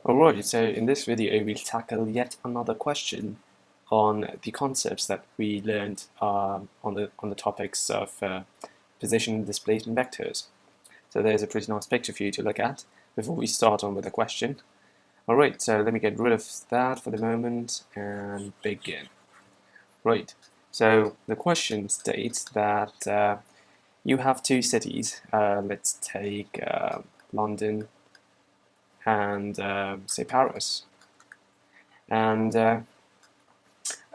Alright, so in this video we'll tackle yet another question on the concepts that we learned on the topics of position and displacement vectors. So there's a pretty nice picture for you to look at before we start on with the question. Alright, so let me get rid of that for the moment and begin. Right, so the question states that you have two cities, let's take London and say Paris, and a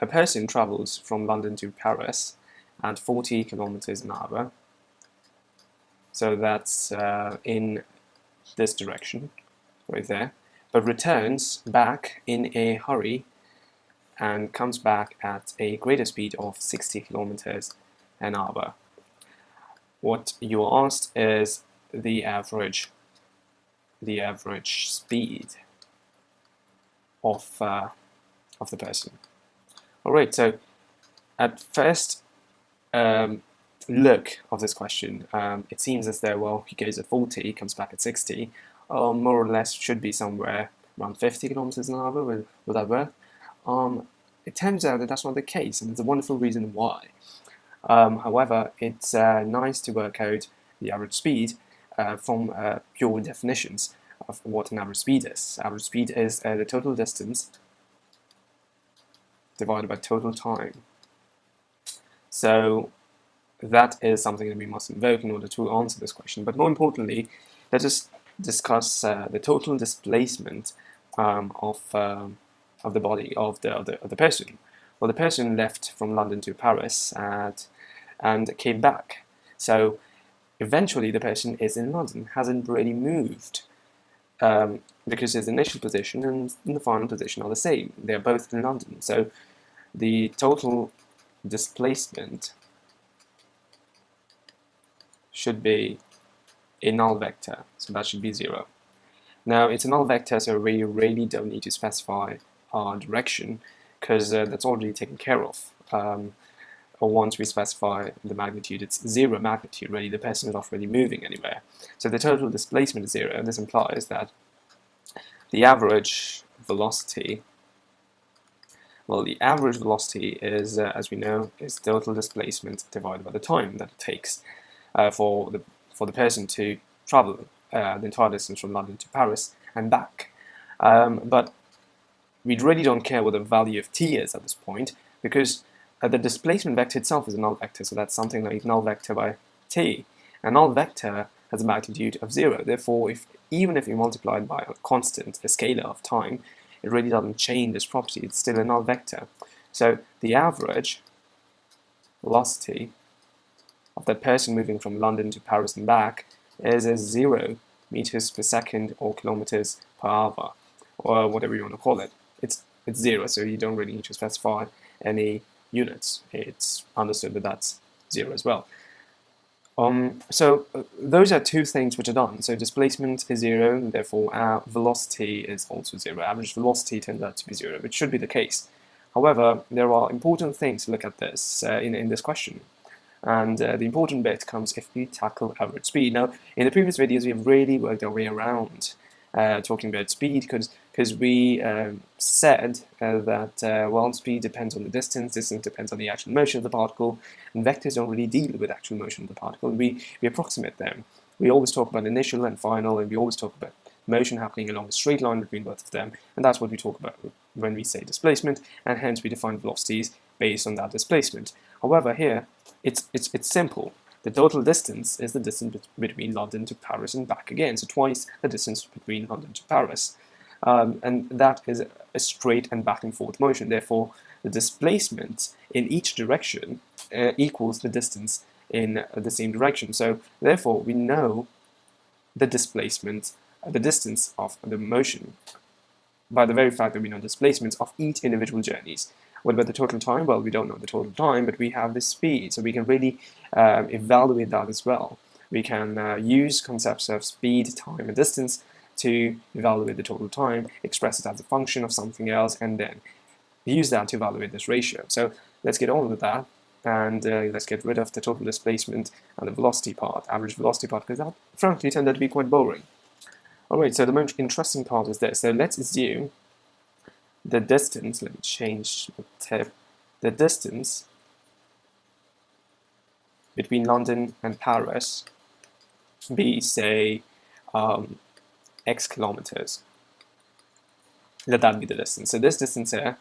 person travels from London to Paris at 40 kilometers an hour, so that's in this direction right there, but returns back in a hurry and comes back at a greater speed of 60 kilometers an hour. What you are asked is the average speed of the person. Alright, so at first look of this question, it seems as though, well, he goes at 40, comes back at 60, more or less should be somewhere around 50 kilometers an hour. Will that work? It turns out that that's not the case, and there's a wonderful reason why. However, it's nice to work out the average speed from pure definitions of what an average speed is. Average speed is the total distance divided by total time. So that is something that we must invoke in order to answer this question. But more importantly, let us discuss the total displacement of the body of the person. Well, the person left from London to Paris and came back. So eventually the person is in London, hasn't really moved, because his initial position and the final position are the same. They're both in London. So the total displacement should be a null vector. So that should be 0. Now, it's a null vector, so we really don't need to specify our direction, because that's already taken care of. Or once we specify the magnitude, it's 0 magnitude, really, the person is not really moving anywhere. So the total displacement is 0, and this implies that the average velocity, well, the average velocity is, as we know, is total displacement divided by the time that it takes for the person to travel the entire distance from London to Paris and back. But we really don't care what the value of t is at this point, because the displacement vector itself is a null vector, so that's something like null vector by t. A null vector has a magnitude of 0. Therefore, even if you multiply it by a constant, a scalar of time, it really doesn't change this property. It's still a null vector. So the average velocity of that person moving from London to Paris and back is 0 meters per second or kilometers per hour, or whatever you want to call it. It's 0, so you don't really need to specify any units. It's understood that that's 0 as well. So those are two things which are done. So displacement is 0, and therefore our velocity is also 0. Average velocity turns out to be 0, which should be the case. However, there are important things to look at this in this question. And the important bit comes if we tackle average speed. Now, in the previous videos, we've really worked our way around talking about speed, because we said that, well, speed depends on the distance depends on the actual motion of the particle, and vectors don't really deal with actual motion of the particle. We approximate them. We always talk about initial and final, and we always talk about motion happening along a straight line between both of them, and that's what we talk about when we say displacement, and hence we define velocities based on that displacement. However, here, it's simple. The total distance is the distance between London to Paris and back again, so twice the distance between London to Paris. And that is a straight and back and forth motion. Therefore, the displacement in each direction equals the distance in the same direction. So, therefore, we know the displacement, the distance of the motion, by the very fact that we know displacements of each individual journeys. What about the total time? Well, we don't know the total time, but we have the speed, so we can really evaluate that as well. We can use concepts of speed, time, and distance to evaluate the total time, express it as a function of something else, and then use that to evaluate this ratio. So let's get on with that, and let's get rid of the total displacement and the velocity part, average velocity part, because that frankly turned out to be quite boring. Alright, so the most interesting part is this. So let's assume the distance, let me change the tab, the distance between London and Paris be, say, x kilometers. Let that be the distance. So this distance here,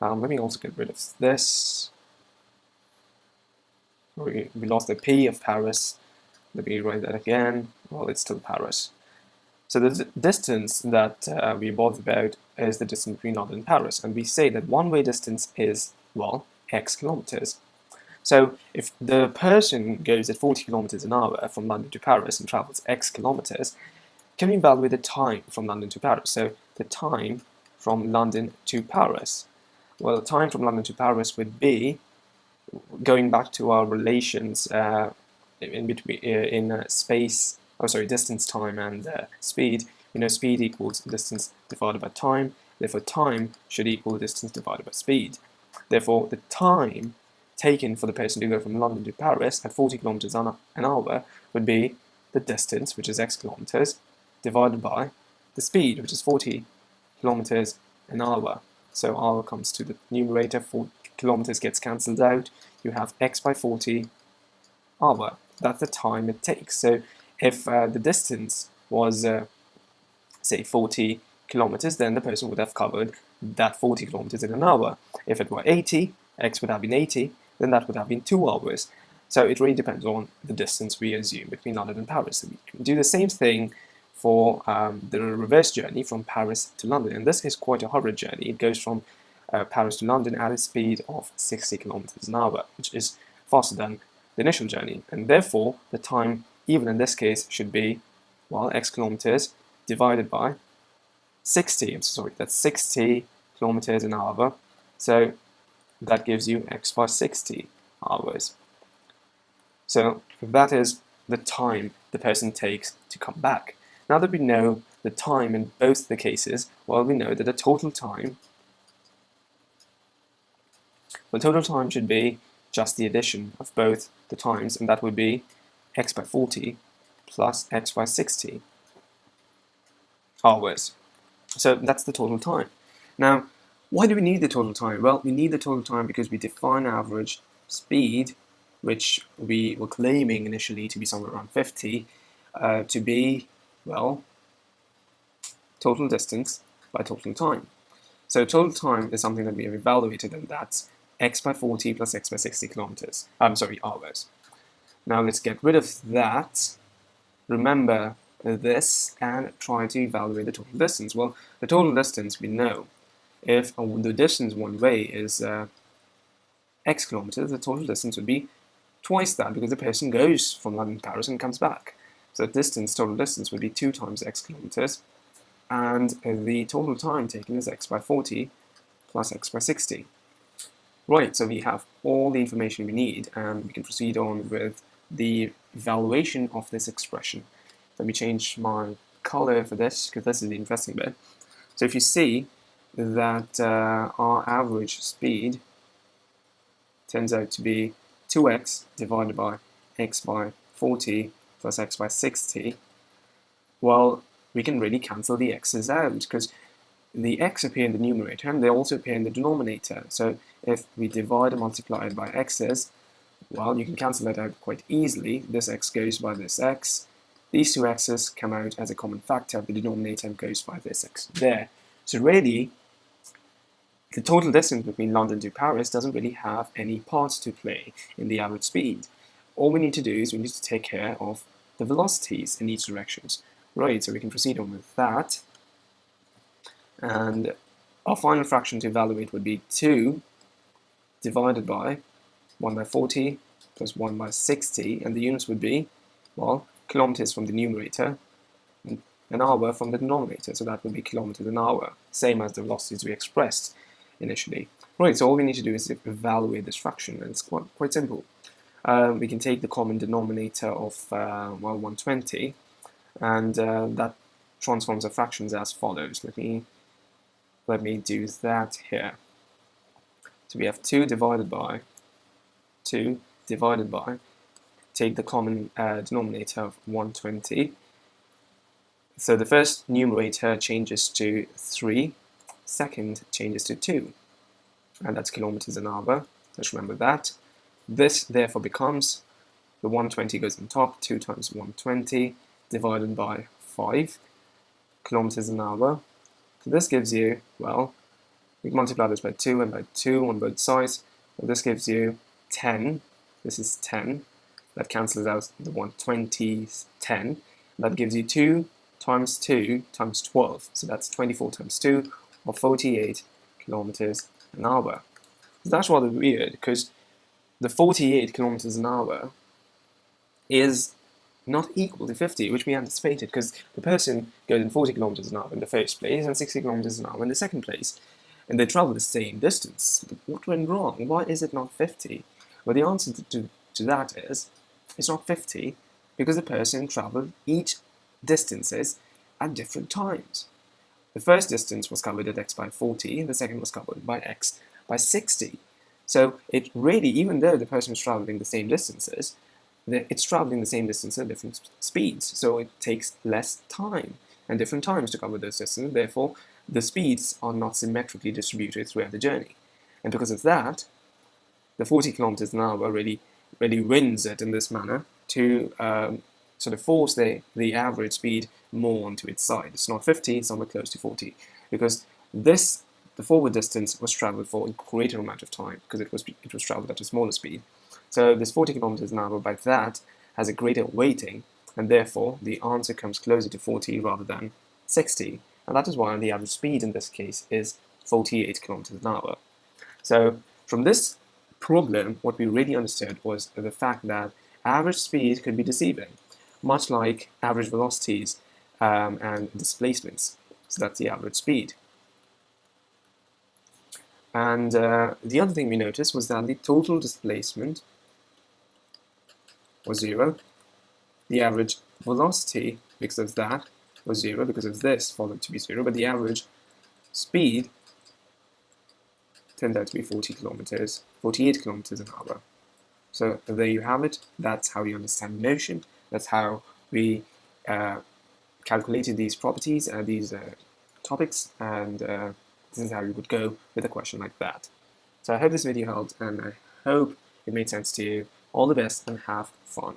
let me also get rid of this. We lost the P of Paris. Let me write that again. Well, it's still Paris. So the distance that we bothered about is the distance between London and Paris. And we say that one-way distance is, well, x kilometers. So if the person goes at 40 kilometers an hour from London to Paris and travels x kilometers, can we evaluate the time from London to Paris? So the time from London to Paris. Well, the time from London to Paris would be, going back to our relations in between space, distance, time, and speed. You know, speed equals distance divided by time. Therefore, time should equal distance divided by speed. Therefore, the time taken for the person to go from London to Paris at 40 kilometers an hour would be the distance, which is x kilometers, divided by the speed, which is 40 kilometers an hour. So hour comes to the numerator, 4 kilometers gets cancelled out, you have x by 40 hour. That's the time it takes. So if the distance was, say, 40 kilometers, then the person would have covered that 40 kilometers in an hour. If it were 80, x would have been 80, then that would have been 2 hours. So it really depends on the distance we assume between London and Paris. So we can do the same thing for the reverse journey from Paris to London. And this is quite a horrid journey. It goes from Paris to London at a speed of 60 kilometers an hour, which is faster than the initial journey. And therefore, the time, even in this case, should be, well, x kilometers divided by 60. That's 60 kilometers an hour. So that gives you x by 60 hours. So that is the time the person takes to come back. Now that we know the time in both the cases, well, we know that the total time should be just the addition of both the times, and that would be x by 40 plus x by 60 hours. So that's the total time. Now, why do we need the total time? Well, we need the total time because we define average speed, which we were claiming initially to be somewhere around 50, to be, well, total distance by total time. So total time is something that we have evaluated, and that's x by 40 plus x by 60 kilometers. Hours. Now let's get rid of that. Remember this and try to evaluate the total distance. Well, the total distance we know. If the distance one way is x kilometers, the total distance would be twice that, because the person goes from London to Paris and comes back. So the total distance would be 2 times x kilometers, and the total time taken is x by 40 plus x by 60. Right, so we have all the information we need, and we can proceed on with the evaluation of this expression. Let me change my color for this, because this is the interesting bit. So if you see that our average speed turns out to be 2x divided by x by 40 plus x by 60, well, we can really cancel the x's out, because the x appear in the numerator and they also appear in the denominator. So if we divide and multiply it by x's, well, you can cancel that out quite easily. This x goes by this x. These two x's come out as a common factor. The denominator goes by this x there. So really, the total distance between London to Paris doesn't really have any parts to play in the average speed. All we need to do is we need to take care of the velocities in each direction. Right, so we can proceed on with that. And our final fraction to evaluate would be 2 divided by 1 by 40 plus 1 by 60, and the units would be, well, kilometers from the numerator and an hour from the denominator, so that would be kilometers an hour, same as the velocities we expressed initially. Right, so all we need to do is evaluate this fraction, and it's quite simple. We can take the common denominator of, 120, and that transforms our fractions as follows. Let me do that here. So we have 2 divided by, take the common denominator of 120, So the first numerator changes to 3, second changes to 2, and that's kilometers an hour. Just remember that. This therefore becomes, the 120 goes on top, 2 times 120 divided by 5 kilometers an hour. So this gives you, well, we multiply this by 2 and by 2 on both sides. So this gives you 10. This is 10. That cancels out the 120 is 10. That gives you 2 times 2 times 12. So that's 24 times 2, or 48 kilometers an hour. So that's rather weird, because the 48 kilometers an hour is not equal to 50, which we anticipated, because the person goes in 40 kilometers an hour in the first place and 60 kilometers an hour in the second place, and they travel the same distance. What went wrong? Why is it not 50? Well, the answer to that is, it's not 50 because the person traveled each distances at different times. The first distance was covered at x by 40, and the second was covered by x by 60. So it really, even though the person is traveling the same distances, it's traveling the same distance at different speeds. So it takes less time and different times to cover those distances. Therefore, the speeds are not symmetrically distributed throughout the journey. And because of that, the 40 kilometers an hour really wins it in this manner to sort of force the average speed more onto its side. It's not 50, it's somewhere close to 40, because the forward distance was traveled for a greater amount of time, because it was traveled at a smaller speed. So this 40 kilometers an hour by that has a greater weighting, and therefore the answer comes closer to 40 rather than 60. And that is why the average speed in this case is 48 kilometers an hour. So from this problem, what we really understood was the fact that average speed could be deceiving, much like average velocities and displacements. So that's the average speed. And the other thing we noticed was that the total displacement was 0. The average velocity, because of that, was 0, because of this followed to be 0, but the average speed turned out to be 48 kilometers an hour. So there you have it. That's how you understand motion. That's how we calculated these properties and these topics, and this is how you would go with a question like that. So I hope this video helped, and I hope it made sense to you. All the best and have fun.